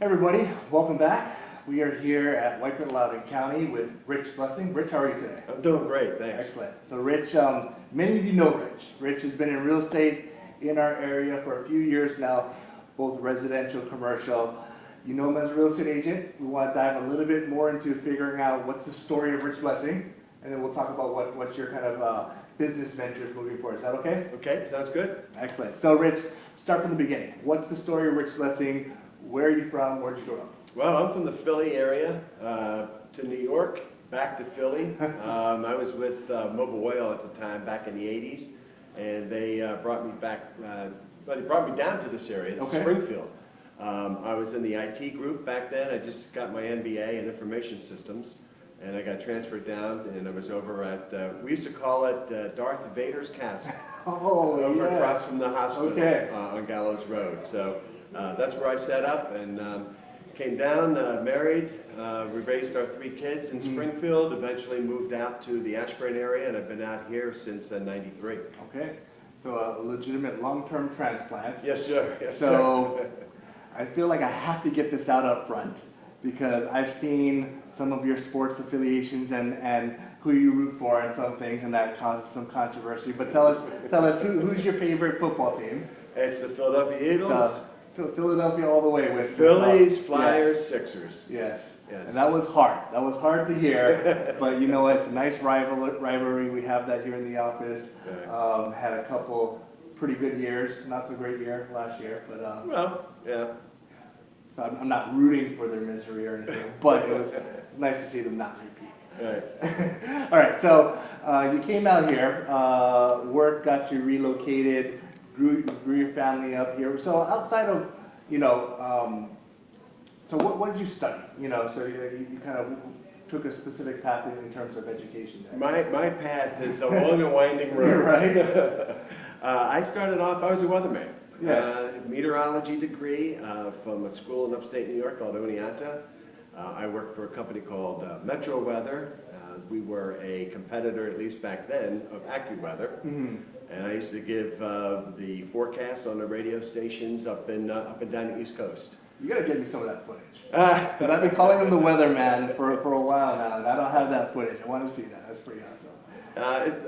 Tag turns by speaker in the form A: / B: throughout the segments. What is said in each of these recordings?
A: Everybody, welcome back. We are here at Weichert, Loudoun County with Rich Blessing. Rich, how are you today?
B: I'm doing great, thanks.
A: Excellent. So Rich, many of you know Rich. Rich has been in real estate in our area for a few years now, both residential, commercial. You know him as a real estate agent. We want to dive a little bit more into figuring out what's the story of Rich Blessing, and then we'll talk about what's your kind of business ventures moving forward. Is that okay?
B: Okay, sounds good.
A: Excellent. So Rich, start from the beginning. What's the story of Rich Blessing? Where are you from? Where'd you grow up?
B: Well, I'm from the Philly area, to New York, back to Philly. I was with Mobil Oil at the time, back in the 80s, and they brought me back, they brought me down to this area, to Springfield. I was in the IT group back then. I just got my MBA in information systems, and I got transferred down, and I was over at, we used to call it Darth Vader's Castle, over across from the hospital on Gallows Road. So that's where I set up and came down, married. We raised our 3 kids in Springfield, eventually moved out to the Ashburn area, and I've been out here since '93.
A: Okay, so a legitimate long-term transplant.
B: Yes, sir. Yes,
A: so I feel like I have to get this out up front because I've seen some of your sports affiliations and who you root for and some things, and that causes some controversy. But tell us who's your favorite football team?
B: It's the Philadelphia Eagles.
A: Philadelphia all the way with
B: Phillies, Flyers, Sixers.
A: Yes. And that was hard. That was hard to hear, but you know what? It's a nice rivalry. We have that here in the office. Had a couple pretty good years, not so great year last year, but
B: well, yeah.
A: So I'm not rooting for their misery or anything, but it was nice to see them not repeat.
B: Right.
A: All right. So you came out here. Work got you relocated. Grew your family up here. So outside of, so what did you study? So you kind of took a specific path in terms of education there.
B: My path is a long and winding road.
A: Right.
B: I started off, I was a weatherman.
A: Yes.
B: Meteorology degree from a school in upstate New York called Oneonta. I worked for a company called Metro Weather. We were a competitor, at least back then, of AccuWeather. And I used to give the forecast on the radio stations up and down the East Coast.
A: You gotta get me some of that footage. Because I've been calling him the weatherman for a while now, and I don't have that footage. I want to see that. That's pretty awesome.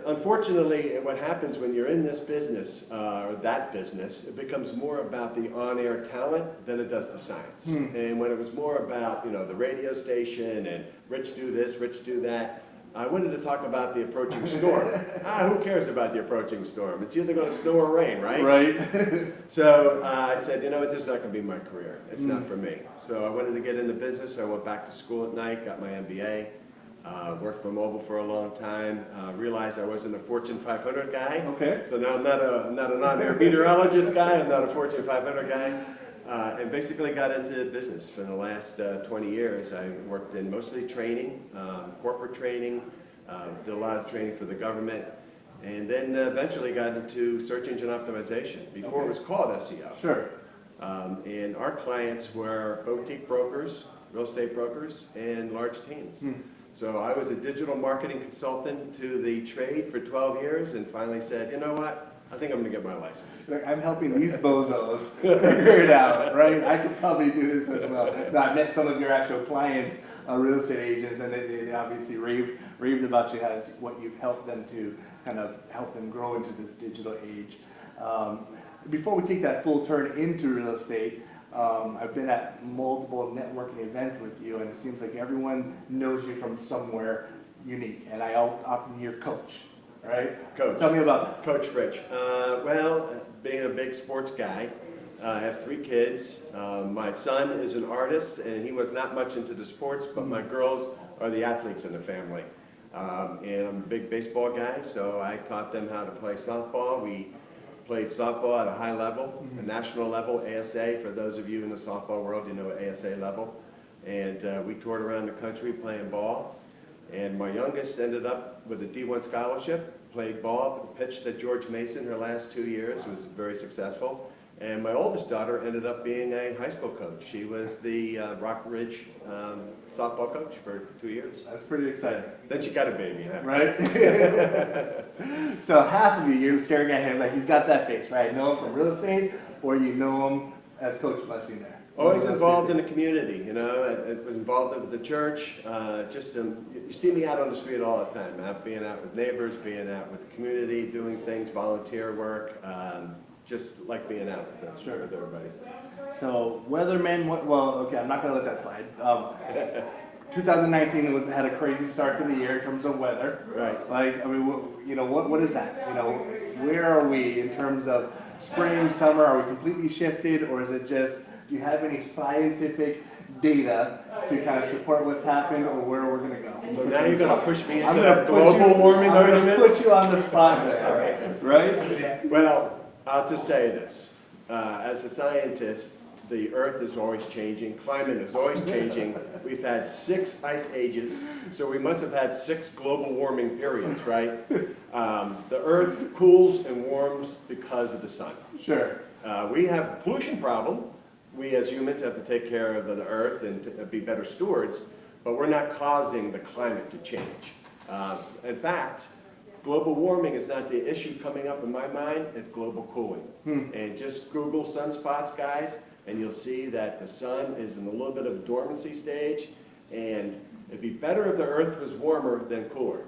B: Unfortunately, what happens when you're in this business, or that business, it becomes more about the on-air talent than it does the science. And when it was more about, the radio station and Rich do this, Rich do that, I wanted to talk about the approaching storm. Who cares about the approaching storm? It's either going to snow or rain, right?
A: Right.
B: So I said, this is not going to be my career. It's not for me. So I wanted to get into business. I went back to school at night, got my MBA, worked for Mobil for a long time, realized I wasn't a Fortune 500 guy.
A: Okay.
B: So now I'm not an on-air meteorologist guy. I'm not a Fortune 500 guy. And basically got into business for the last 20 years. I worked in mostly training, corporate training, did a lot of training for the government, and then eventually got into search engine optimization before it was called SEO.
A: Sure.
B: And our clients were boutique brokers, real estate brokers, and large teams. So I was a digital marketing consultant to the trade for 12 years and finally said, you know what? I think I'm going to get my license.
A: I'm helping these bozos figure it out, right? I could probably do this as well. No, I met some of your actual clients, real estate agents, and they obviously raved about you as what you've helped them to kind of help them grow into this digital age. Before we take that full turn into real estate, I've been at multiple networking events with you, and it seems like everyone knows you from somewhere unique. And I often hear coach. Right?
B: Coach.
A: Tell me about that.
B: Coach Rich. Well, being a big sports guy, I have 3 kids. My son is an artist, and he was not much into the sports, but my girls are the athletes in the family. And I'm a big baseball guy, so I taught them how to play softball. We played softball at a high level, a national level, ASA. For those of you in the softball world, you know ASA level. And we toured around the country playing ball. And my youngest ended up with a D1 scholarship, played ball, pitched at George Mason her last 2 years, was very successful. And my oldest daughter ended up being a high school coach. She was the Rock Ridge softball coach for 2 years.
A: That's pretty exciting.
B: Then she got a baby.
A: Right? So half of you're staring at him like he's got that face, right? Know him from real estate, or you know him as Coach Blessing there?
B: Always involved in the community, you know. I was involved with the church. You see me out on the street all the time, being out with neighbors, being out with the community, doing things, volunteer work. Just like being out with everybody.
A: So weathermen, okay, I'm not going to let that slide. 2019 had a crazy start to the year in terms of weather.
B: Right.
A: Like, I mean, what is that? You know, where are we in terms of spring, summer? Are we completely shifted, or is it just? Do you have any scientific data to kind of support what's happened, or where we're going to go?
B: So now you're going to push me into a global warming argument?
A: I'm going to put you on the spot there, right?
B: Well, I'll just tell you this. As a scientist, the Earth is always changing. Climate is always changing. We've had 6 ice ages, so we must have had 6 global warming periods, right? The Earth cools and warms because of the sun.
A: Sure.
B: We have a pollution problem. We as humans have to take care of the Earth and to be better stewards, but we're not causing the climate to change. In fact, global warming is not the issue coming up in my mind, it's global cooling. And just Google sunspots, guys, and you'll see that the sun is in a little bit of a dormancy stage, and it'd be better if the Earth was warmer than cooler.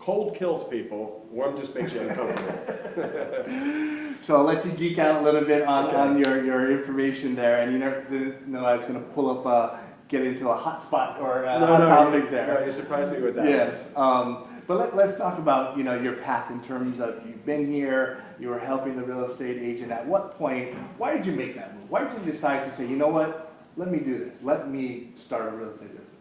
B: Cold kills people, warm just makes you uncomfortable.
A: So I'll let you geek out a little bit on your information there, and you didn't know I was going to pull up, get into a hot spot or a hot topic there.
B: No, you surprised me with that.
A: Yes. But let's talk about your path in terms of you've been here, you were helping the real estate agent. At what point, why did you make that move? Why did you decide to say, you know what, let me do this, let me start a real estate business?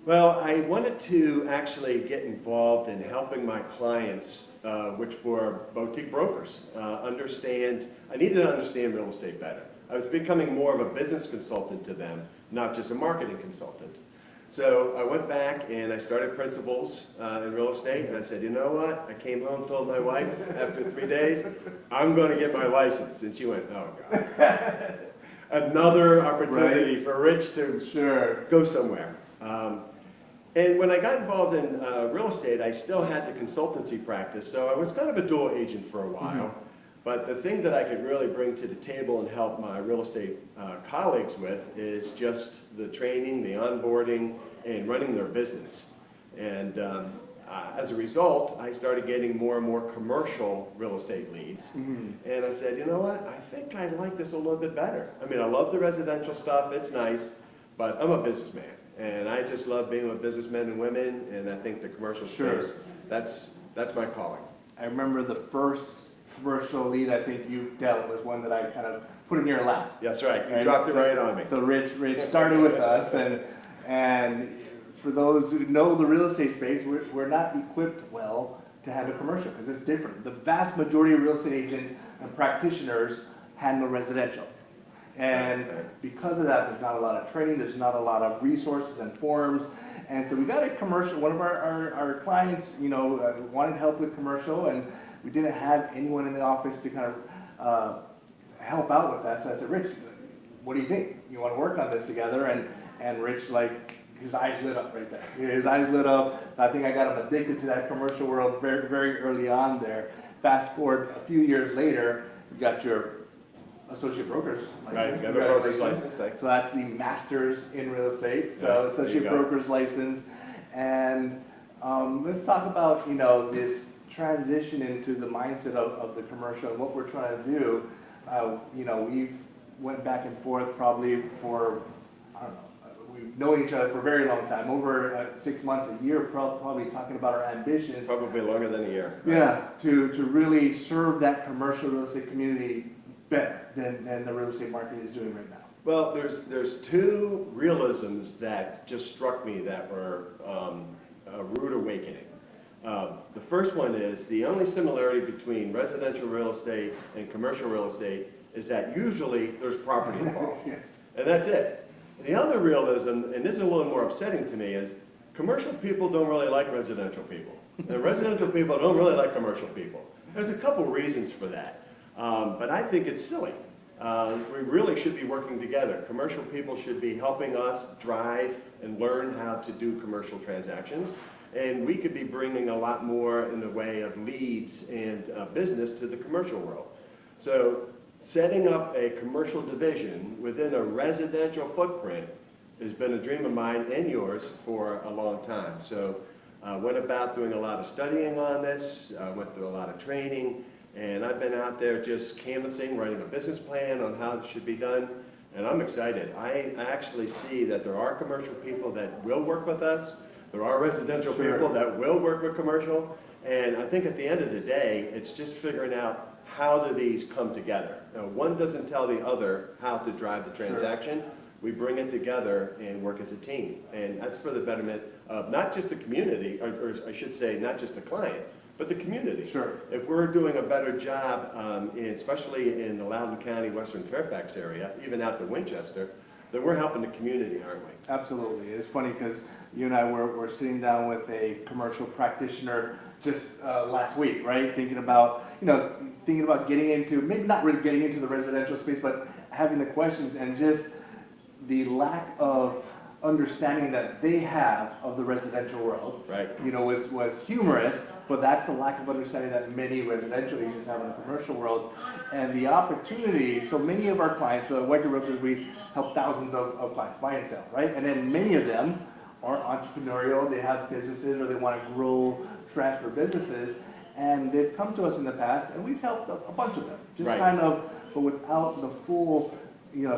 B: Well, I wanted to actually get involved in helping my clients, which were boutique brokers, understand. I needed to understand real estate better. I was becoming more of a business consultant to them, not just a marketing consultant. So I went back and I started principles in real estate, and I said, you know what? I came home, told my wife after 3 days, I'm going to get my license. And she went, oh God. Another opportunity for Rich to go somewhere. And when I got involved in real estate, I still had the consultancy practice, so I was kind of a dual agent for a while. But the thing that I could really bring to the table and help my real estate colleagues with is just the training, the onboarding, and running their business. And as a result, I started getting more and more commercial real estate leads. And I said, you know what, I think I like this a little bit better. I mean, I love the residential stuff, it's nice, but I'm a businessman. And I just love being with businessmen and women, and I think the commercial space, that's my calling.
A: I remember the first commercial lead I think you dealt was one that I kind of put in your lap.
B: That's right, you dropped it right on me.
A: So Rich started with us, and for those who know the real estate space, we're not equipped well to handle commercial because it's different. The vast majority of real estate agents and practitioners handle residential. And because of that, there's not a lot of training, there's not a lot of resources and forums. And so we got a commercial, one of our clients, wanted help with commercial, and we didn't have anyone in the office to kind of help out with that. So I said, Rich, what do you think? You want to work on this together? And Rich, his eyes lit up right there. His eyes lit up. I think I got him addicted to that commercial world very, very early on there. Fast forward a few years later, you got your associate broker's license.
B: Right, got a broker's license, thanks.
A: So that's the master's in real estate, so associate broker's license. And let's talk about, this transition into the mindset of the commercial and what we're trying to do. We've went back and forth probably for, I don't know, we've known each other for a very long time, over 6 months, a year, probably talking about our ambitions.
B: Probably longer than a year.
A: Right? Yeah, to really serve that commercial real estate community better than the real estate market is doing right now.
B: Well, there's 2 realisms that just struck me that were a rude awakening. The first one is the only similarity between residential real estate and commercial real estate is that usually there's property involved.
A: Yes.
B: And that's it. The other realism, and this is a little more upsetting to me, is commercial people don't really like residential people. And residential people don't really like commercial people. There's a couple reasons for that. But I think it's silly. We really should be working together. Commercial people should be helping us drive and learn how to do commercial transactions. And we could be bringing a lot more in the way of leads and business to the commercial world. So setting up a commercial division within a residential footprint has been a dream of mine and yours for a long time. So went about doing a lot of studying on this, went through a lot of training, and I've been out there just canvassing, writing a business plan on how it should be done, and I'm excited. I actually see that there are commercial people that will work with us, there are residential people that will work with commercial, and I think at the end of the day, it's just figuring out how do these come together. Now, one doesn't tell the other how to drive the transaction. We bring it together and work as a team. And that's for the betterment of not just the community, or I should say, not just the client, but the community.
A: Sure.
B: If we're doing a better job, especially in the Loudoun County, Western Fairfax area, even out to Winchester, then we're helping the community, aren't we?
A: Absolutely. It's funny because you and I were sitting down with a commercial practitioner just last week, right? Thinking about getting into, maybe not really getting into the residential space, but having the questions and just the lack of understanding that they have of the residential world,
B: Right.
A: Was humorous, but that's the lack of understanding that many residential agents have in the commercial world. And the opportunity, so many of our clients, Weichert Realtors, we help thousands of clients buy and sell, right? And then many of them are entrepreneurial, they have businesses or they want to grow, transfer businesses, and they've come to us in the past and we've helped a bunch of them, just
B: Right.
A: kind of, but without the full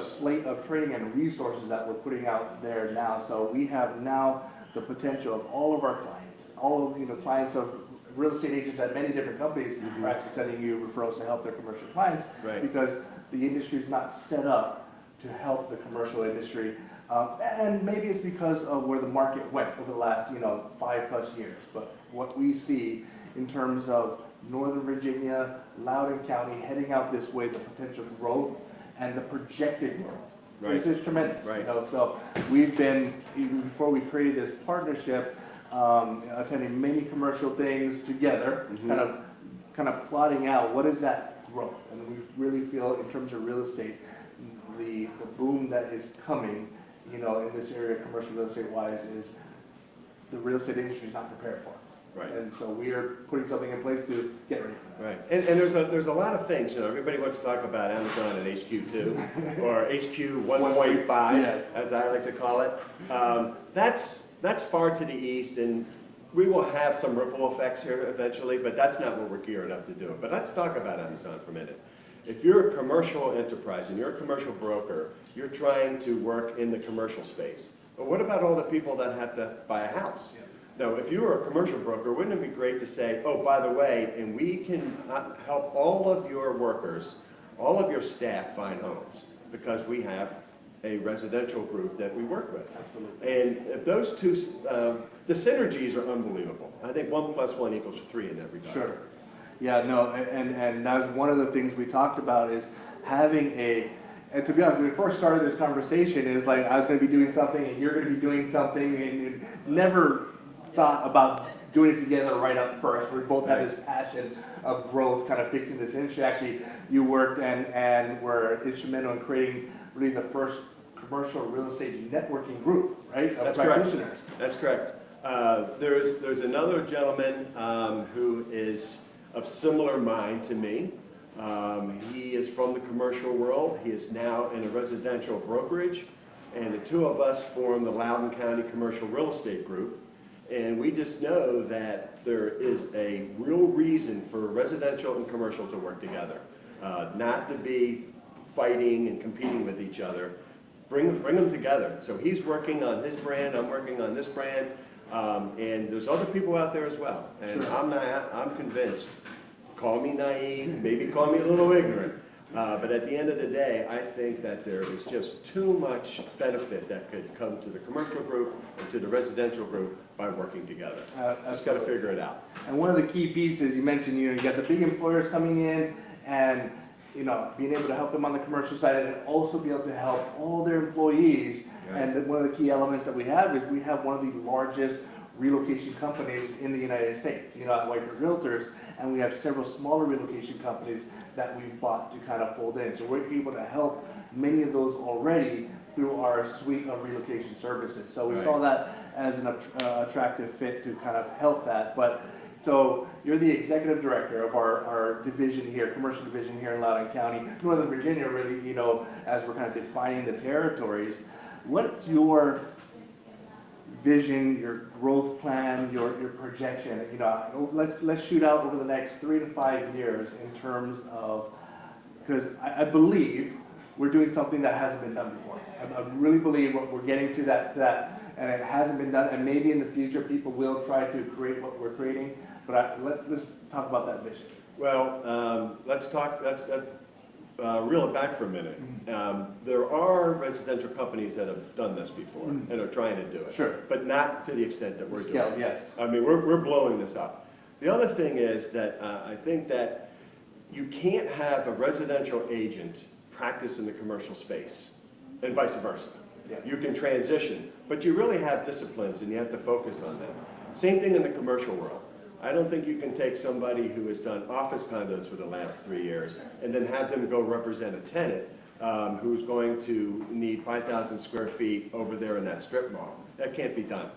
A: slate of training and resources that we're putting out there now. So we have now the potential of all of our clients, all of clients of real estate agents at many different companies are actually sending you referrals to help their commercial clients,
B: Right.
A: because the industry is not set up to help the commercial industry. And maybe it's because of where the market went over the last 5+ years. But what we see in terms of Northern Virginia, Loudoun County heading out this way, the potential growth and the projected growth.
B: Right.
A: This is tremendous.
B: Right.
A: So we've been, even before we created this partnership, attending many commercial things together, kind of plotting out what is that growth. And we really feel in terms of real estate, the boom that is coming, in this area, commercial real estate wise, is the real estate industry is not prepared for.
B: Right.
A: And so we are putting something in place to get ready for that.
B: Right, and there's a lot of things, everybody wants to talk about Amazon and HQ2, or HQ 1.5,
A: Yes.
B: as I like to call it. That's far to the east, and we will have some ripple effects here eventually, but that's not what we're geared up to do. But let's talk about Amazon for a minute. If you're a commercial enterprise and you're a commercial broker, you're trying to work in the commercial space. But what about all the people that have to buy a house?
A: Yeah.
B: Now, if you were a commercial broker, wouldn't it be great to say, oh, by the way, and we can help all of your workers, all of your staff find homes, because we have a residential group that we work with.
A: Absolutely.
B: And if those two, the synergies are unbelievable. I think 1 + 1 = 3 in that regard.
A: Sure. Yeah, no, and that's one of the things we talked about is having and to be honest, when we first started this conversation, it was like I was going to be doing something and you're going to be doing something, and never thought about doing it together right up first. We both had this passion of growth, kind of fixing this industry. Actually, you worked and were instrumental in creating really the first commercial real estate networking group, right? Of
B: That's
A: practitioners.
B: correct. That's correct. There's another gentleman who is of similar mind to me. He is from the commercial world. He is now in a residential brokerage, and the two of us form the Loudoun County Commercial Real Estate Group. And we just know that there is a real reason for residential and commercial to work together, not to be fighting and competing with each other. Bring them together. So he's working on his brand, I'm working on this brand, and there's other people out there as well. And
A: Sure.
B: I'm convinced. Call me naive, maybe call me a little ignorant, but at the end of the day, I think that there is just too much benefit that could come to the commercial group and to the residential group by working together. Just got to figure it out.
A: And one of the key pieces you mentioned, you got the big employers coming in and being able to help them on the commercial side and also be able to help all their employees.
B: Right.
A: And one of the key elements that we have is we have one of the largest relocation companies in the United States, at Weichert Realtors, and we have several smaller relocation companies that we've bought to kind of fold in. So we're able to help many of those already through our suite of relocation services. So we
B: Right.
A: saw that as an attractive fit to kind of help that. But So you're the executive director of our division here, commercial division here in Loudoun County, Northern Virginia, really, you know, as we're kind of defining the territories. What's your vision, your growth plan, your projection? You know, let's shoot out over the next 3 to 5 years in terms of, because I believe we're doing something that hasn't been done before. I really believe we're getting to that, and it hasn't been done, and maybe in the future people will try to create what we're creating, but let's talk about that vision.
B: Well, let's reel it back for a minute. There are residential companies that have done this before and are trying to do it.
A: Sure.
B: But not to the extent that we're doing
A: Scale,
B: it.
A: yes.
B: I mean, we're blowing this up. The other thing is that I think that you can't have a residential agent practice in the commercial space and vice versa.
A: Yeah.
B: You can transition, but you really have disciplines and you have to focus on them. Same thing in the commercial world. I don't think you can take somebody who has done office condos for the last 3 years and then have them go represent a tenant who's going to need 5,000 square feet over there in that strip mall. That can't be done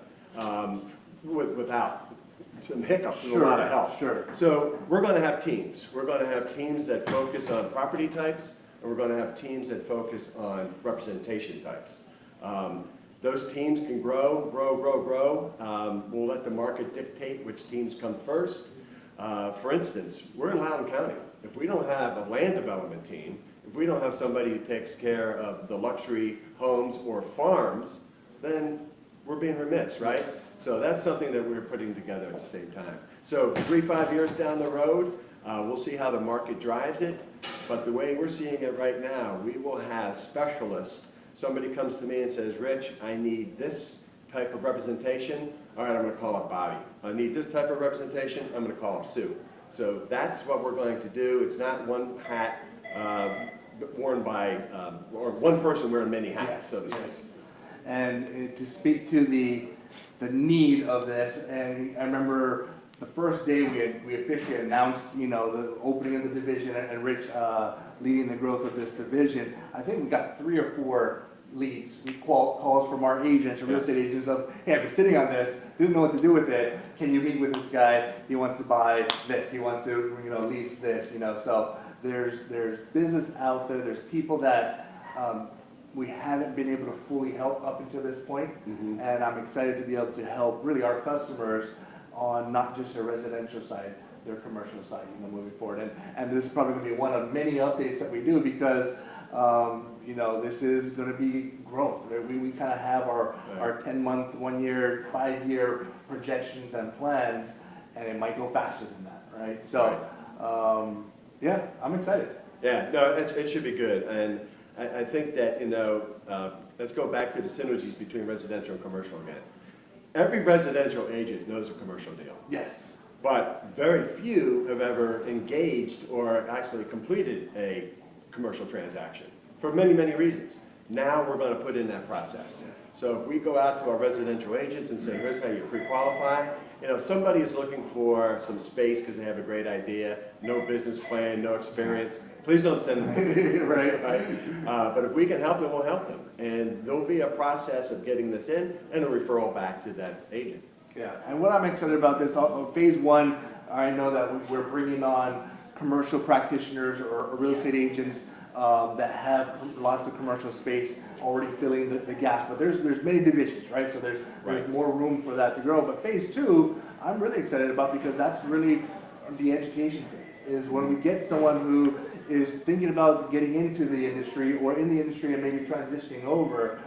B: without some hiccups and a lot of help.
A: Sure.
B: So we're going to have teams. We're going to have teams that focus on property types, and we're going to have teams that focus on representation types. Those teams can grow. We'll let the market dictate which teams come first. For instance, we're in Loudoun County. If we don't have a land development team, if we don't have somebody who takes care of the luxury homes or farms, then we're being remiss, right? So that's something that we're putting together at the same time. So 3-5 years down the road, we'll see how the market drives it. But the way we're seeing it right now, we will have specialists. Somebody comes to me and says, Rich, I need this type of representation. All right, I'm going to call up Bobby. I need this type of representation. I'm going to call up Sue. So that's what we're going to do. It's not one hat worn by, or one person wearing many hats, so to speak.
A: And to speak to the need of this, and I remember the first day we officially announced, you know, the opening of the division and Rich leading the growth of this division. I think we got 3 or 4 leads, calls from our agents, or real estate agents of, hey, I've been sitting on this, didn't know what to do with it. Can you meet with this guy? He wants to buy this. He wants to, you know, lease this. You know, so there's business out there. There's people that we haven't been able to fully help up until this point, and I'm excited to be able to help really our customers on not just their residential side, their commercial side, you know, moving forward. And this is probably going to be one of many updates that we do because, you know, this is going to be growth. Right? We kind of have our 10-month, 1-year, 5-year projections and plans, and it might go faster than that, right? So, yeah, I'm excited.
B: Yeah, no, it should be good. And I think that, you know, let's go back to the synergies between residential and commercial again. Every residential agent knows a commercial deal.
A: Yes.
B: But very few have ever engaged or actually completed a commercial transaction for many, many reasons. Now we're going to put in that process. So if we go out to our residential agents and say, here's how you pre-qualify, you know, if somebody is looking for some space because they have a great idea, no business plan, no experience, please don't send them to me. right? But if we can help them, we'll help them. And there'll be a process of getting this in and a referral back to that agent.
A: Yeah, and what I'm excited about this, phase 1, I know that we're bringing on commercial practitioners or real estate agents that have lots of commercial space already filling the gap. But there's many divisions, right? So there's more room for that to grow. But phase 2, I'm really excited about because that's really the education phase, is when we get someone who is thinking about getting into the industry or in the industry and maybe transitioning over.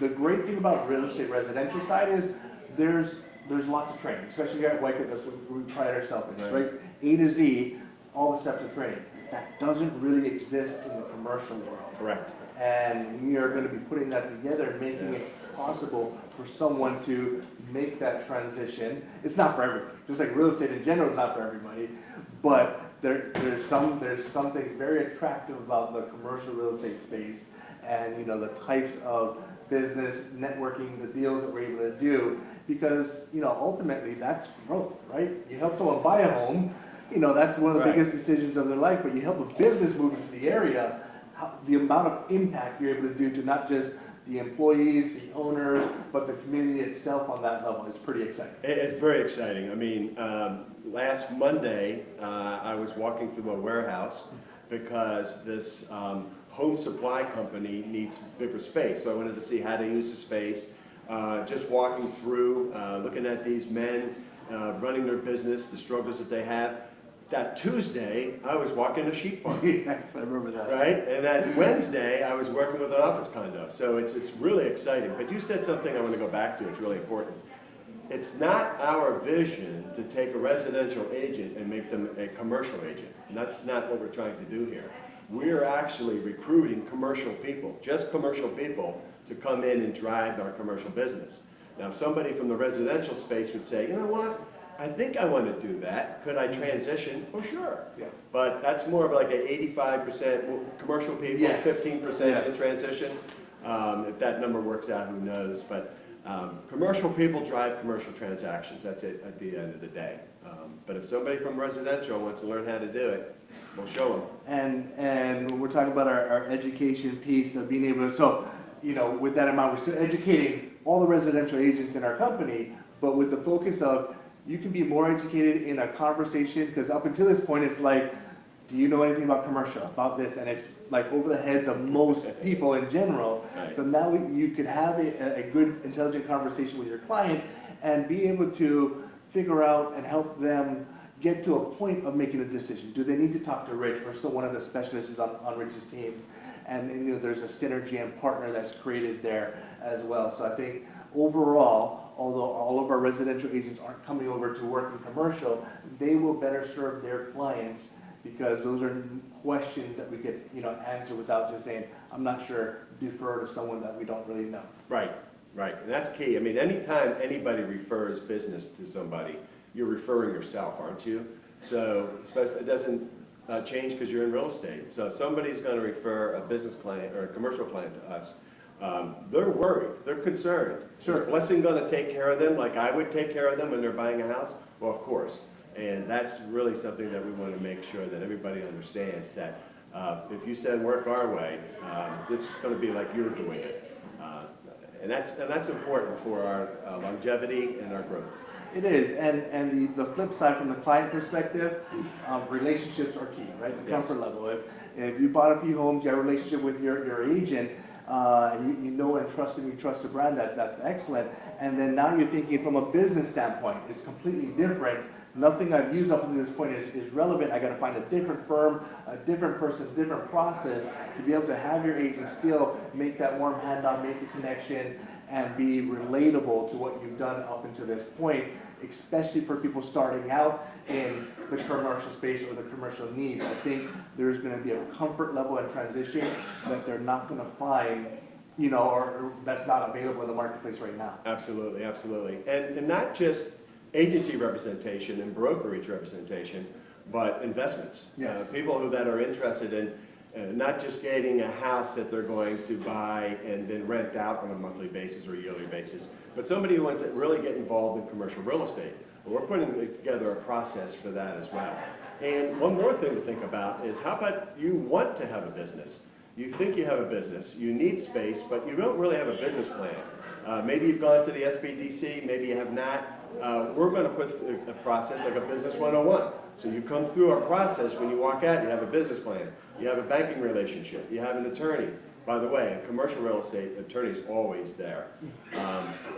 A: The great thing about real estate residential side is there's lots of training, especially here at Weichert. That's what we pride ourselves in, right? A to Z, all the steps of training. That doesn't really exist in the commercial world.
B: Correct.
A: And we are going to be putting that together, making it possible for someone to make that transition. It's not for everybody. Just like real estate in general is not for everybody, but there's something very attractive about the commercial real estate space, and you know the types of business networking, the deals that we're able to do, because you know ultimately that's growth, right? You help someone buy a home, you know that's one of the biggest decisions of their life. But you help a business move into the area, the amount of impact you're able to do to not just the employees, the owners, but the community itself on that level is pretty exciting.
B: It's very exciting. I mean, last Monday, I was walking through a warehouse because this home supply company needs bigger space. So I wanted to see how to use the space. Just walking through, looking at these men running their business, the struggles that they have. That Tuesday, I was walking a sheep farm.
A: Yes, I remember that.
B: Right? And that Wednesday, I was working with an office condo. So it's really exciting. But you said something I want to go back to. It's really important. It's not our vision to take a residential agent and make them a commercial agent. And that's not what we're trying to do here. We're actually recruiting commercial people, just commercial people, to come in and drive our commercial business. Now, if somebody from the residential space would say, you know what, I think I want to do that. Could I transition? Well, sure.
A: Yeah.
B: But that's more of like an 85% commercial people,
A: Yes.
B: 15% in transition. If that number works out, who knows? But commercial people drive commercial transactions. That's it at the end of the day. But if somebody from residential wants to learn how to do it, we'll show them.
A: And when we're talking about our education piece of being able to, so, you know, with that in mind, we're still educating all the residential agents in our company, but with the focus of you can be more educated in a conversation, because up until this point, it's like, do you know anything about commercial, about this? And it's like over the heads of most people in general.
B: Right.
A: So now you could have a good, intelligent conversation with your client and be able to figure out and help them get to a point of making a decision. Do they need to talk to Rich or so one of the specialists on Rich's teams? And you know, there's a synergy and partner that's created there as well. So I think overall, although all of our residential agents aren't coming over to work in commercial, they will better serve their clients because those are questions that we could, you know, answer without just saying, I'm not sure, defer to someone that we don't really know.
B: Right, right. And that's key. I mean, anytime anybody refers business to somebody, you're referring yourself, aren't you? So especially, it doesn't change because you're in real estate. So if somebody's going to refer a business client or a commercial client to us, they're worried, they're concerned.
A: Sure.
B: Is Blessing going to take care of them like I would take care of them when they're buying a house? Well, of course. And that's really something that we want to make sure that everybody understands, that if you send work our way, it's going to be like you're doing it. And that's important for our longevity and our growth.
A: It is, and the flip side from the client perspective, relationships are key, right? The
B: Yes.
A: comfort level. If you bought a few homes, you have a relationship with your agent, you know and trust him, you trust the brand, that's excellent. And then now you're thinking from a business standpoint, it's completely different. Nothing I've used up to this point is relevant. I got to find a different firm, a different person, different process to be able to have your agent still make that warm handoff, make the connection, and be relatable to what you've done up until this point, especially for people starting out in the commercial space or the commercial needs. I think there's going to be a comfort level and transition that they're not going to find, you know, or that's not available in the marketplace right now.
B: Absolutely, absolutely. And not just agency representation and brokerage representation, but investments.
A: Yes.
B: People that are interested in not just getting a house that they're going to buy and then rent out on a monthly basis or yearly basis, but somebody who wants to really get involved in commercial real estate. We're putting together a process for that as well. And one more thing to think about is, how about you want to have a business? You think you have a business, you need space, but you don't really have a business plan. Maybe you've gone to the SBDC, maybe you have not. We're going to put a process like a Business 101. So you come through our process, when you walk out, you have a business plan, you have a banking relationship, you have an attorney. By the way, in commercial real estate, attorney's always there.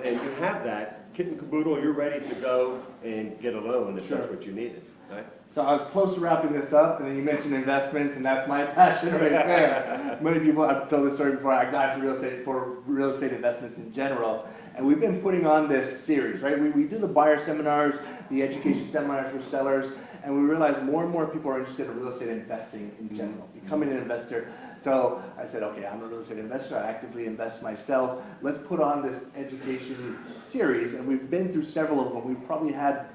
B: And you have that, kit and caboodle, you're ready to go and get a loan if that's what you needed, right?
A: So I was close to wrapping this up, and then you mentioned investments, and that's my passion right there. Many people, I've told this story before, I got into real estate for real estate investments in general, and we've been putting on this series, right? We do the buyer seminars, the education seminars for sellers, and we realize more and more people are interested in real estate investing in general, becoming an investor. So I said, okay, I'm a real estate investor, I actively invest myself. Let's put on this education series, and we've been through several of them. We've probably had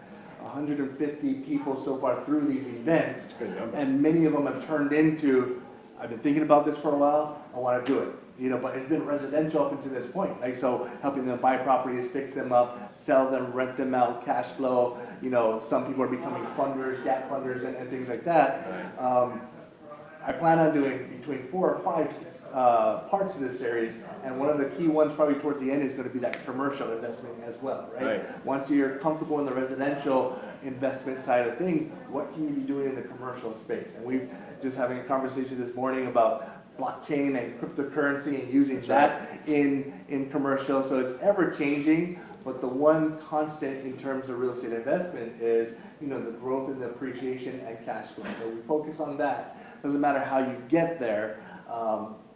A: 150 people so far through these events, and many of them have turned into, I've been thinking about this for a while, I want to do it. You know, but it's been residential up until this point. Like, so helping them buy properties, fix them up, sell them, rent them out, cash flow. You know, some people are becoming funders, gap funders, and things like that. I plan on doing between 4 or 5 parts of this series, and one of the key ones probably towards the end is going to be that commercial investment as well, right?
B: Right.
A: Once you're comfortable in the residential investment side of things, what can you be doing in the commercial space? And we've just having a conversation this morning about blockchain and cryptocurrency and using that in commercial. So it's ever changing, but the one constant in terms of real estate investment is, you know, the growth and the appreciation and cash flow. So we focus on that. Doesn't matter how you get there.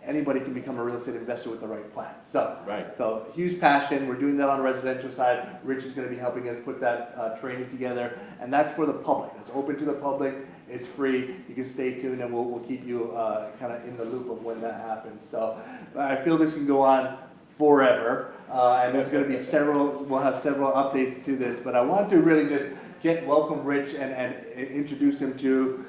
A: Anybody can become a real estate investor with the right plan. So,
B: Right.
A: so huge passion. We're doing that on the residential side. Rich is going to be helping us put that training together, and that's for the public. It's open to the public. It's free. You can stay tuned, and we'll keep you kind of in the loop of when that happens. So, I feel this can go on forever, and there's going to be several. We'll have several updates to this, but I want to really just welcome Rich and introduce him to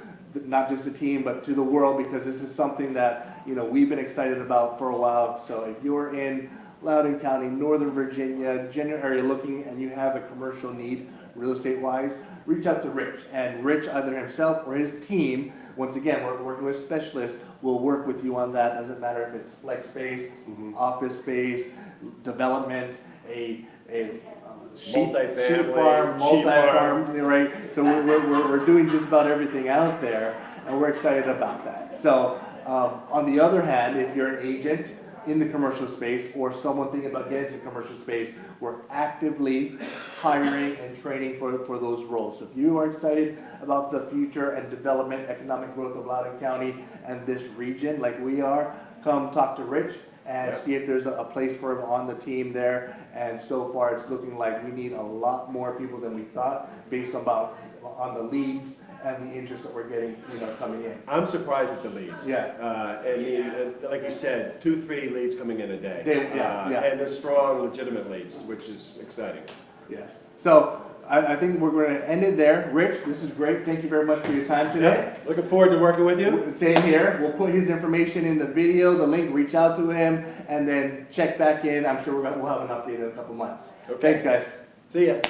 A: not just the team, but to the world, because this is something that, you know, we've been excited about for a while. So if you're in Loudoun County, Northern Virginia, general area looking, and you have a commercial need, real estate wise, reach out to Rich. And Rich, either himself or his team, once again, we're working with specialists, will work with you on that. Doesn't matter if it's flex space, office space, development, a
B: Multifamily,
A: sheep farm, right? So we're doing just about everything out there, and we're excited about that. So on the other hand, if you're an agent in the commercial space or someone thinking about getting into the commercial space, we're actively hiring and training for those roles. So if you are excited about the future and development, economic growth of Loudoun County and this region like we are, come talk to Rich and see if there's a place for him on the team there. And so far, it's looking like we need a lot more people than we thought, based on the leads and the interest that we're getting, you know, coming in.
B: I'm surprised at the leads.
A: Yeah.
B: I mean, like you said, 2-3 leads coming in a day.
A: Yeah.
B: And they're strong, legitimate leads, which is exciting.
A: Yes. So I think we're going to end it there. Rich, this is great. Thank you very much for your time today.
B: Yeah. Looking forward to working with you.
A: Same here. We'll put his information in the video, the link, reach out to him, and then check back in. I'm sure we'll have an update in a couple months.
B: Okay.
A: Thanks, guys.
B: See ya.